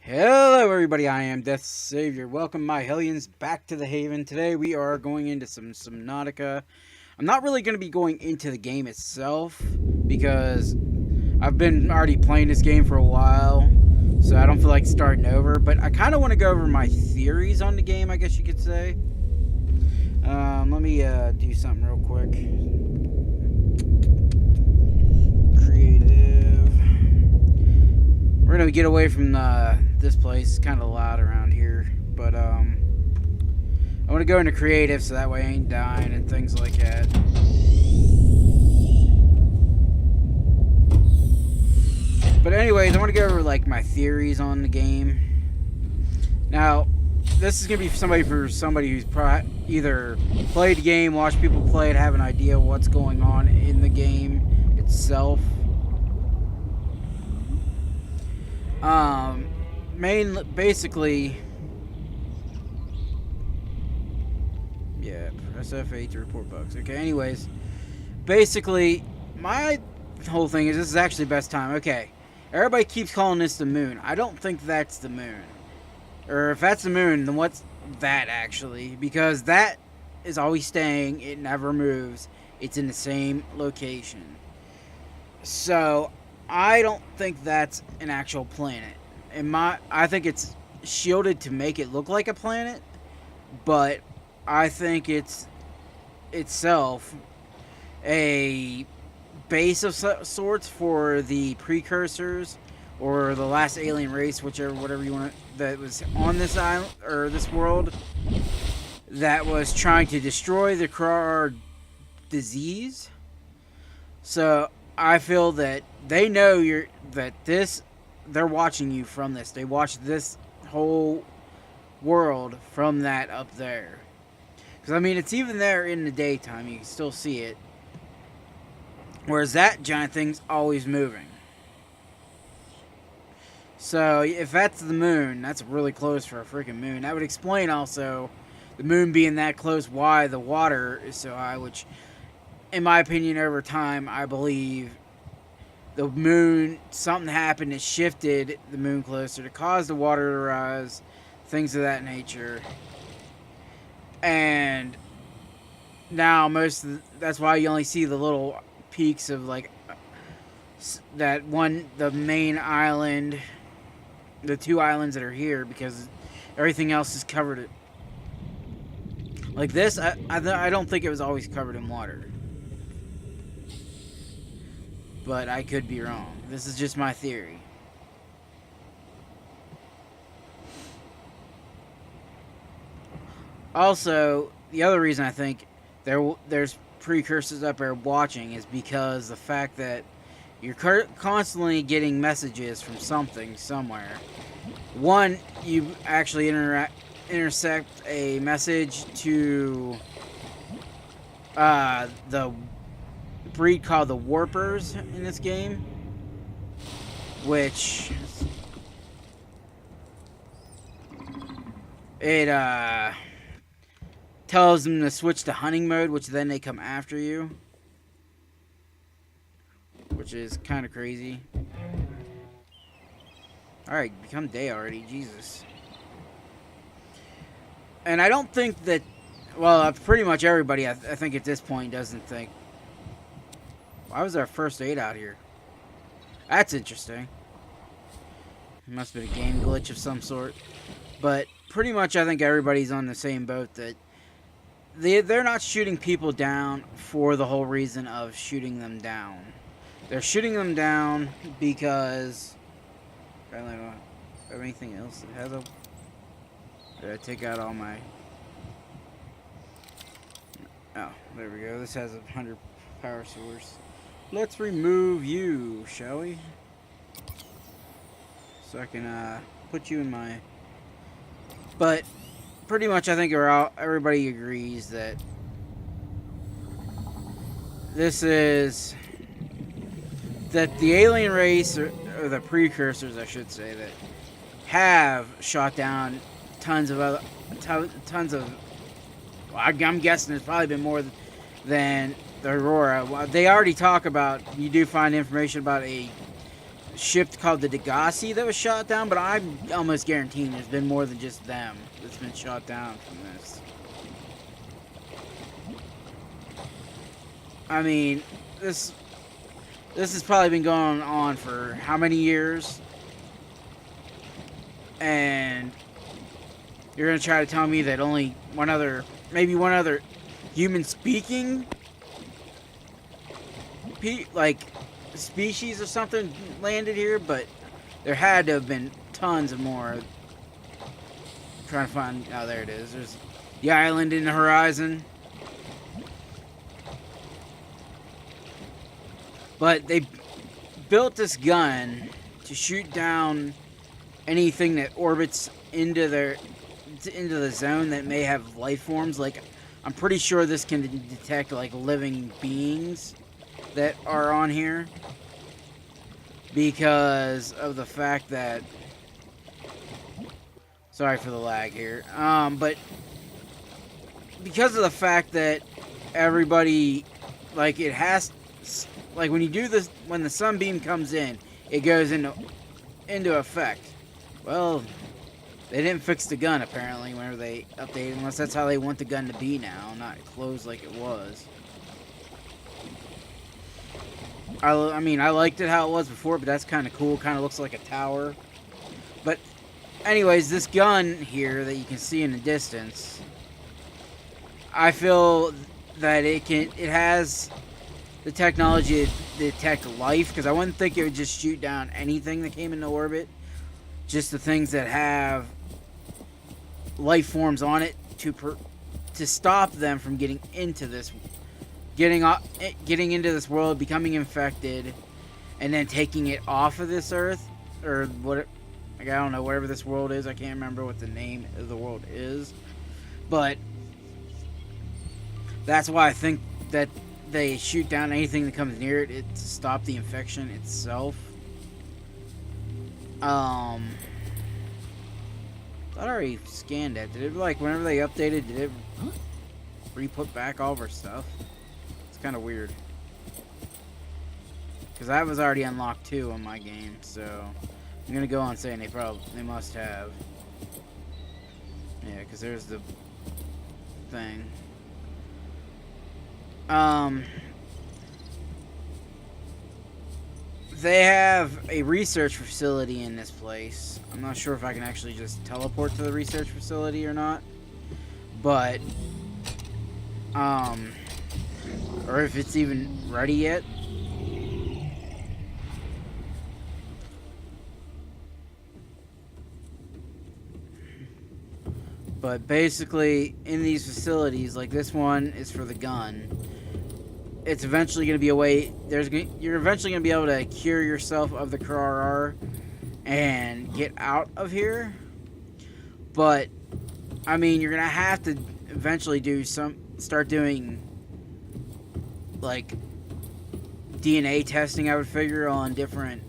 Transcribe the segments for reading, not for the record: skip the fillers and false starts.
Hello everybody, I am DeathSavior. Welcome my Hellions back to the Haven. Today we are going into some Subnautica. I'm not really going to be going into the game itself because I've been already playing this game for a while, so I don't feel like starting over, but I kind of want to go over my theories on the game, I guess you could say. Let me do something real quick. Creative. We're going to get away from this place. It's kind of loud around here, but I want to go into creative so that way I ain't dying and things like that. But anyways, I want to go over like my theories on the game. Now, this is gonna be somebody who's either played the game, watched people play it, have an idea of what's going on in the game itself. Basically, yeah, press F8 to report bugs. Okay, anyways, basically, my whole thing is this is actually best time. Okay, everybody keeps calling this the moon. I don't think that's the moon. Or if that's the moon, then what's that actually? Because that is always staying, it never moves, it's in the same location. So, I don't think that's an actual planet. I think it's shielded to make it look like a planet, but I think it's itself a base of sorts for the precursors or the last alien race, whatever you want, that was on this island or this world that was trying to destroy the Krar disease. So I feel that they know they're watching you from this. They watch this whole world from that up there. Because, I mean, it's even there in the daytime. You can still see it. Whereas that giant thing's always moving. So, if that's the moon, that's really close for a freaking moon. That would explain also the moon being that close, why the water is so high, which, in my opinion, over time, I believe the moon, something happened, it shifted the moon closer to cause the water to rise, things of that nature. And now that's why you only see the little peaks of like that one, the main island, the two islands that are here, because everything else is covered. Like this, I don't think it was always covered in water. But I could be wrong. This is just my theory. Also, the other reason I think there's precursors up there watching is because the fact that you're constantly getting messages from something somewhere. One, you actually intersect a message to the breed called the Warpers in this game, which it tells them to switch to hunting mode, which then they come after you, which is kind of crazy. Alright, become day already, Jesus. And I don't think that, well, pretty much everybody, I think at this point doesn't think, why was our first aid out here? That's interesting. It must have been a game glitch of some sort. But pretty much I think everybody's on the same boat that they're not shooting people down for the whole reason of shooting them down. They're shooting them down because I don't have anything else that has a... Did I take out all my... Oh, there we go. This has a 100 power source. Let's remove you, shall we? So I can put you in my... But pretty much I think everybody agrees that this is... that the alien race, or the precursors, I should say, that have shot down tons of... Well, I'm guessing there's probably been more than the Aurora. They already talk about, you do find information about a ship called the Degassi that was shot down, but I'm almost guaranteeing there's been more than just them that's been shot down from this. I mean, this has probably been going on for how many years? And you're gonna try to tell me that only maybe one other human-speaking, like, species or something landed here, but there had to have been tons of more. I'm trying to find, oh, there it is. There's the island in the horizon. But they built this gun to shoot down anything that orbits into the zone that may have life forms. Like, I'm pretty sure this can detect like living beings that are on here, because of the fact that, sorry for the lag here, but because of the fact that everybody, like, it has, like, when you do this, when the sunbeam comes in, it goes into effect. Well, they didn't fix the gun apparently whenever they updated, unless that's how they want the gun to be now, not closed like it was. I mean, I liked it how it was before, but that's kind of cool. Kind of looks like a tower. But anyways, this gun here that you can see in the distance, I feel that it has the technology to detect life, because I wouldn't think it would just shoot down anything that came into orbit. Just the things that have life forms on it to stop them from getting into this world, becoming infected, and then taking it off of this earth, or what, like, I don't know, whatever this world is. I can't remember what the name of the world is, but that's why I think that they shoot down anything that comes near it to stop the infection itself. I already scanned it. Did it, like, whenever they updated, did it re-put back all of our stuff? Kind of weird, because that was already unlocked too on my game, so I'm gonna go on saying they must have. Yeah, because there's the thing. They have a research facility in this place. I'm not sure if I can actually just teleport to the research facility or not, but or if it's even ready yet. But basically, in these facilities, like this one is for the gun. It's eventually going to be a way. You're eventually going to be able to cure yourself of the CRR and get out of here. But I mean, you're going to have to eventually start doing, like, DNA testing, I would figure, on different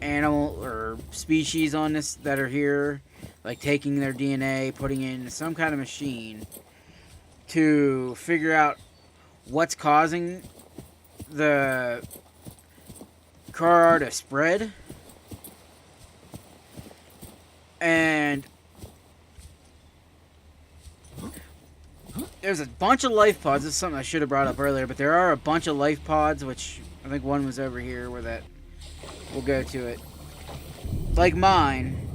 animal or species on this that are here, like taking their DNA, putting it in some kind of machine to figure out what's causing the CRR to spread. And there's a bunch of life pods. This is something I should have brought up earlier, but there are a bunch of life pods, which I think one was over here where that, we'll go to it, like mine,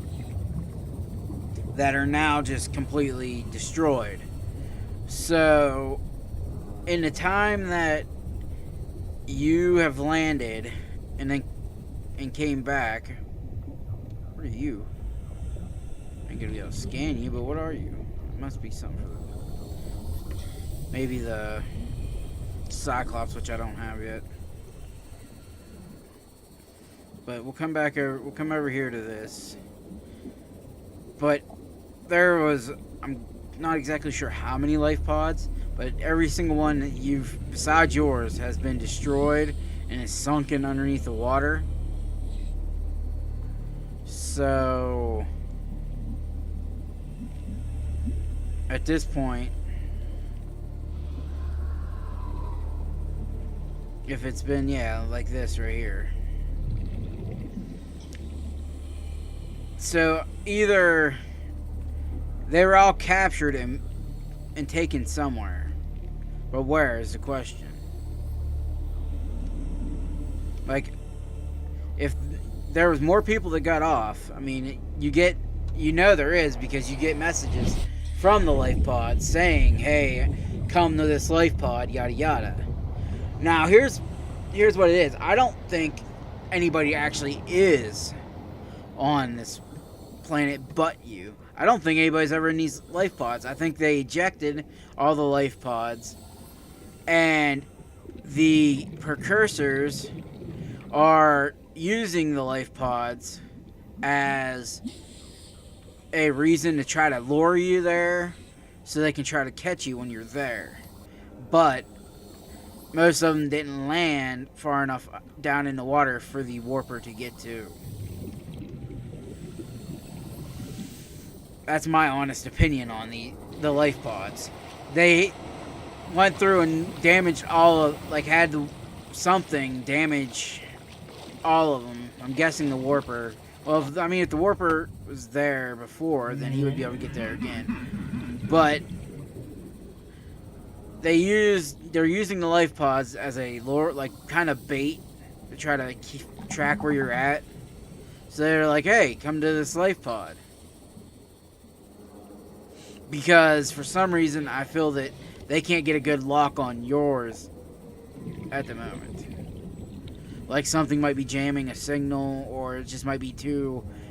that are now just completely destroyed. So in the time that you have landed and came back, what are you? I ain't gonna be able to scan you, but what are you? It must be something for maybe the Cyclops, which I don't have yet. But we'll come back over. We'll come over here to this. But there was, I'm not exactly sure how many life pods, but every single one that besides yours, has been destroyed and is sunken underneath the water. So at this point, if it's been, yeah, like this right here, So either they were all captured and taken somewhere, but where is the question? Like, if there was more people that got off, I mean, you know there is, because you get messages from the life pod saying, hey, come to this life pod, yada yada. Now here's what it is. I don't think anybody actually is on this planet but you. I don't think anybody's ever in these life pods. I think they ejected all the life pods, and the precursors are using the life pods as a reason to try to lure you there so they can try to catch you when you're there. But most of them didn't land far enough down in the water for the warper to get to. That's my honest opinion on the life pods. They went through and damaged all of, like, had something damage all of them. I'm guessing the warper. Well, if the warper was there before, then he would be able to get there again. But they're using the life pods as a lure, like, kind of bait to try to keep track where you're at. So they're like, hey, come to this life pod. Because for some reason I feel that they can't get a good lock on yours at the moment. Like, something might be jamming a signal, or it just might be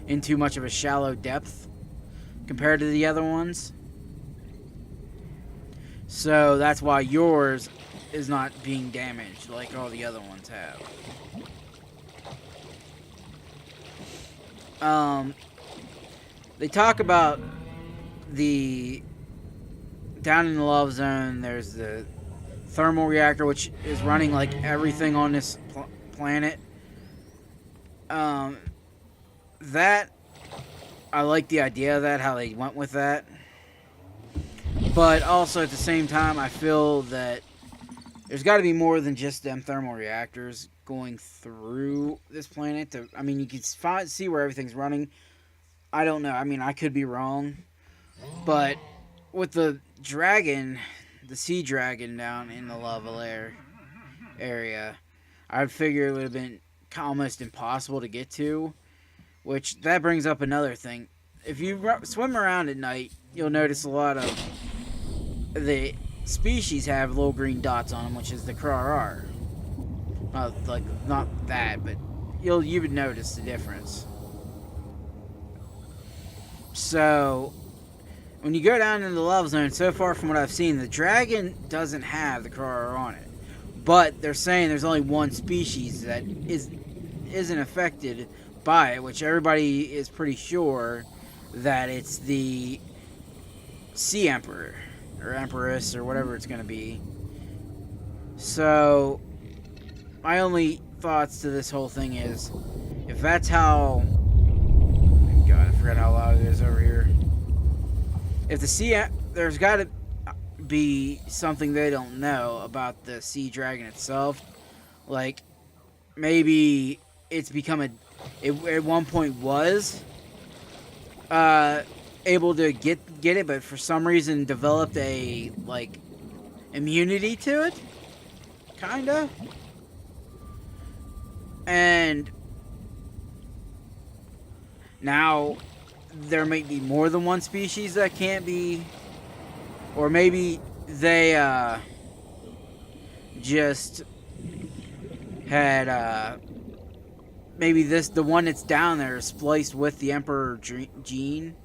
in too much of a shallow depth compared to the other ones. So that's why yours is not being damaged like all the other ones have. They talk about down in the lava zone, there's the thermal reactor, which is running like everything on this planet. That, I like the idea of that, how they went with that. But also at the same time, I feel that there's got to be more than just them thermal reactors going through this planet. I mean, you can see where everything's running. I don't know. I mean, I could be wrong. But with the dragon, the sea dragon down in the lava layer area, I'd figure it would have been almost impossible to get to. Which, that brings up another thing. If you swim around at night, you'll notice a lot of the species have little green dots on them, which is the Krar. Not that, but you would notice the difference. So, when you go down into the lava zone, so far from what I've seen, the dragon doesn't have the Krar on it. But they're saying there's only one species that isn't affected by it, which everybody is pretty sure that it's the Sea Emperor, or Empress, or whatever it's going to be. So, my only thoughts to this whole thing is, if that's how... God, I forgot how loud it is over here. If there's got to be something they don't know about the sea dragon itself. Like, maybe it's become it at one point was able to get it, but for some reason developed a, like, immunity to it, kinda. And now there might be more than one species that can't be, or maybe they just had maybe the one that's down there is spliced with the Emperor gene,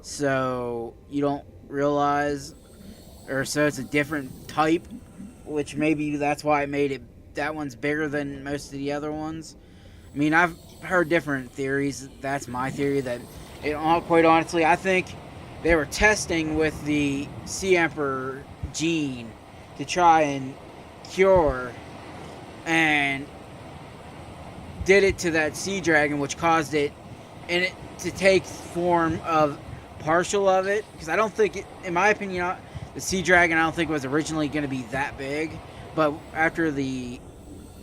so you don't realize, or so it's a different type, which maybe that's why it made that one's bigger than most of the other ones. I mean, I've heard different theories. That's my theory, that quite honestly, I think they were testing with the Sea Emperor gene to try and cure, and did it to that sea dragon, which caused it to take form of partial of it. Because I don't think in my opinion, the sea dragon, I don't think was originally going to be that big. But after the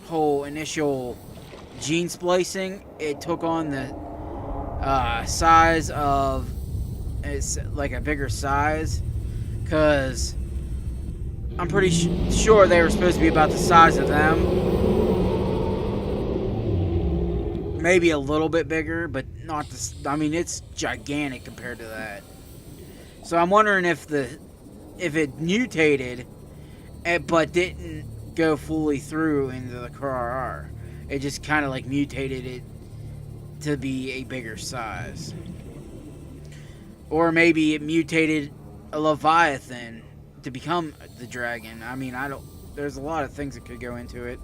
whole initial gene splicing, it took on the size of, it's like a bigger size, because I'm pretty sure they were supposed to be about the size of them. Maybe a little bit bigger, but not this. I mean, it's gigantic compared to that. So I'm wondering if it mutated, but didn't go fully through into the CRR. It just kind of like mutated it to be a bigger size. Or maybe it mutated a Leviathan to become the dragon. I mean, I don't. There's a lot of things that could go into it.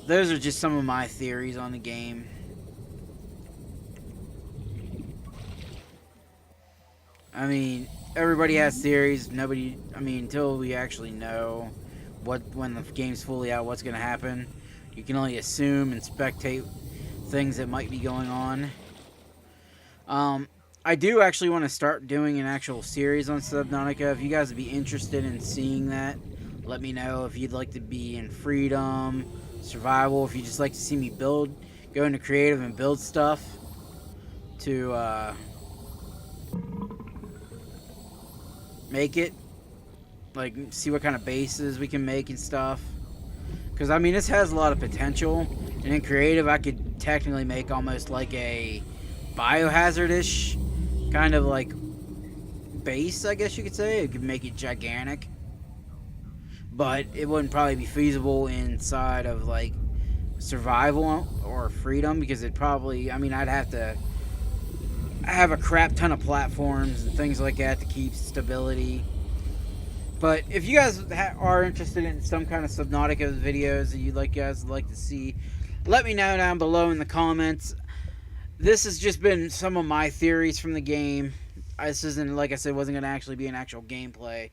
Those are just some of my theories on the game. I mean, everybody has theories. Nobody, I mean, until we actually know when the game's fully out, what's going to happen, you can only assume and spectate things that might be going on. I do actually want to start doing an actual series on Subnautica. If you guys would be interested in seeing that, let me know. If you'd like to be in freedom, survival, if you just like to see me go into creative and build stuff to make it, like, see what kind of bases we can make and stuff, because I mean, this has a lot of potential, and in creative I could technically make almost like a biohazard-ish kind of like base, I guess you could say. It could make it gigantic, but it wouldn't probably be feasible inside of like survival or freedom, because it probably, I mean, I'd have to have a crap ton of platforms and things like that to keep stability. But if you guys are interested in some kind of Subnautica videos that you guys would like to see, let me know down below in the comments. This has just been some of my theories from the game. This isn't, like I said, wasn't going to actually be an actual gameplay.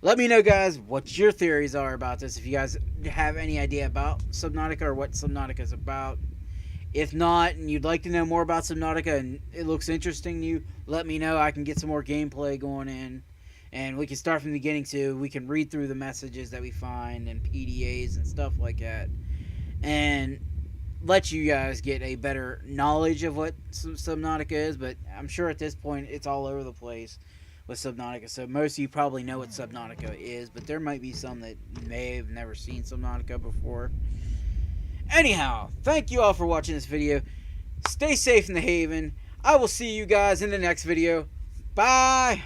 Let me know, guys, what your theories are about this. If you guys have any idea about Subnautica or what Subnautica is about. If not, and you'd like to know more about Subnautica and it looks interesting to you, let me know. I can get some more gameplay going in. And we can start from the beginning too. We can read through the messages that we find and PDAs and stuff like that. And let you guys get a better knowledge of what Subnautica is. But I'm sure at this point it's all over the place with Subnautica. So most of you probably know what Subnautica is. But there might be some that may have never seen Subnautica before. Anyhow, thank you all for watching this video. Stay safe in the Haven. I will see you guys in the next video. Bye!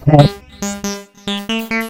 Yes.